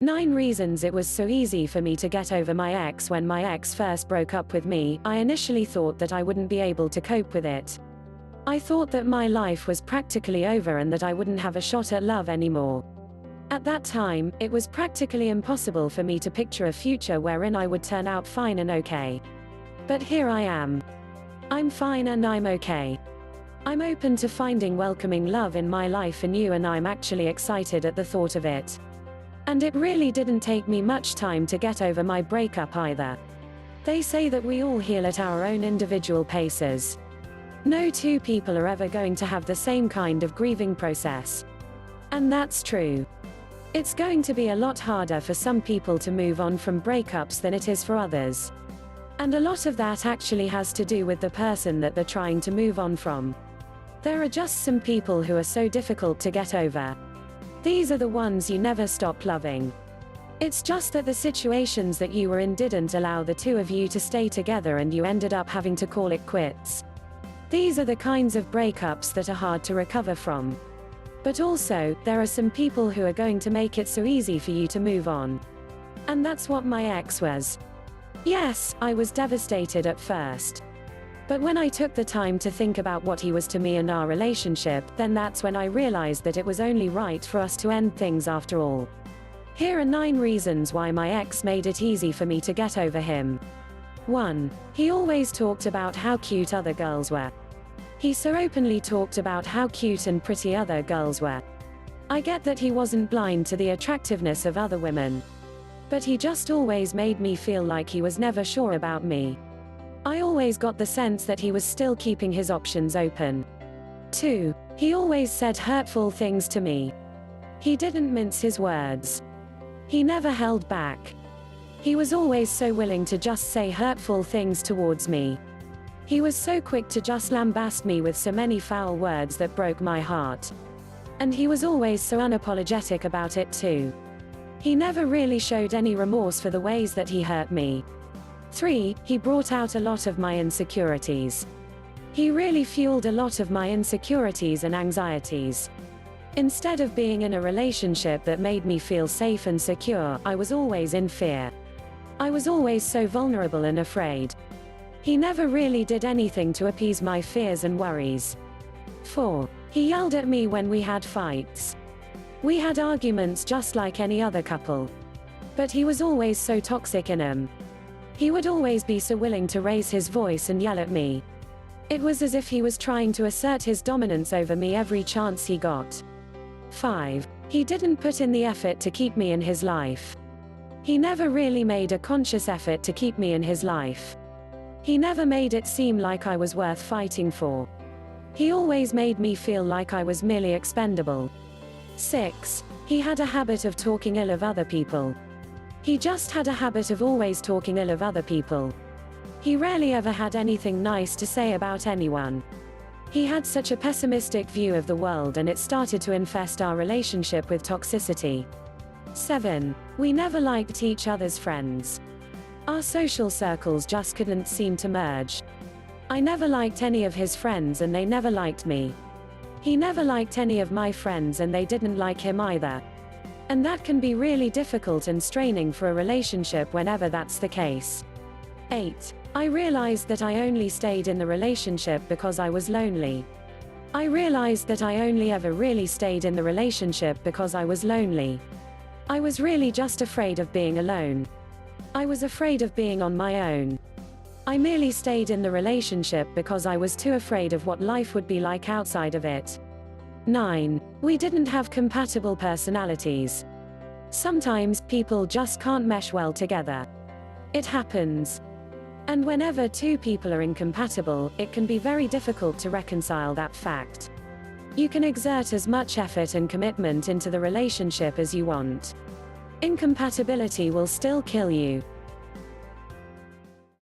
9 reasons it was so easy for me to get over my ex. When my ex first broke up with me, I initially thought that I wouldn't be able to cope with it. I thought that my life was practically over and that I wouldn't have a shot at love anymore. At that time, it was practically impossible for me to picture a future wherein I would turn out fine and okay. But here I am. I'm fine and I'm okay. I'm open to finding welcoming love in my life anew, and I'm actually excited at the thought of it. And it really didn't take me much time to get over my breakup either. They say that we all heal at our own individual paces. No two people are ever going to have the same kind of grieving process. And that's true. It's going to be a lot harder for some people to move on from breakups than it is for others. And a lot of that actually has to do with the person that they're trying to move on from. There are just some people who are so difficult to get over. These are the ones you never stop loving. It's just that the situations that you were in didn't allow the two of you to stay together and you ended up having to call it quits. These are the kinds of breakups that are hard to recover from. But also, there are some people who are going to make it so easy for you to move on. And that's what my ex was. Yes, I was devastated at first. But when I took the time to think about what he was to me and our relationship, then that's when I realized that it was only right for us to end things after all. Here are 9 reasons why my ex made it easy for me to get over him. 1. He always talked about how cute other girls were. He so openly talked about how cute and pretty other girls were. I get that he wasn't blind to the attractiveness of other women. But he just always made me feel like he was never sure about me. I always got the sense that he was still keeping his options open. 2. He always said hurtful things to me. He didn't mince his words. He never held back. He was always so willing to just say hurtful things towards me. He was so quick to just lambast me with so many foul words that broke my heart. And he was always so unapologetic about it too. He never really showed any remorse for the ways that he hurt me. 3. He brought out a lot of my insecurities. He really fueled a lot of my insecurities and anxieties. Instead of being in a relationship that made me feel safe and secure, I was always in fear. I was always so vulnerable and afraid. He never really did anything to appease my fears and worries. 4. He yelled at me when we had fights. We had arguments just like any other couple. But he was always so toxic in them. He would always be so willing to raise his voice and yell at me. It was as if he was trying to assert his dominance over me every chance he got. 5. He didn't put in the effort to keep me in his life. He never really made a conscious effort to keep me in his life. He never made it seem like I was worth fighting for. He always made me feel like I was merely expendable. 6. He had a habit of talking ill of other people. He just had a habit of always talking ill of other people. He rarely ever had anything nice to say about anyone. He had such a pessimistic view of the world, and it started to infest our relationship with toxicity. 7. We never liked each other's friends. Our social circles just couldn't seem to merge. I never liked any of his friends and they never liked me. He never liked any of my friends and they didn't like him either. And that can be really difficult and straining for a relationship whenever that's the case. 8. I realized that I only stayed in the relationship because I was lonely. I realized that I only ever really stayed in the relationship because I was lonely. I was really just afraid of being alone. I was afraid of being on my own. I merely stayed in the relationship because I was too afraid of what life would be like outside of it. 9. We didn't have compatible personalities. Sometimes people just can't mesh well together. It happens. And whenever two people are incompatible, it can be very difficult to reconcile that fact. You can exert as much effort and commitment into the relationship as you want. Incompatibility will still kill you.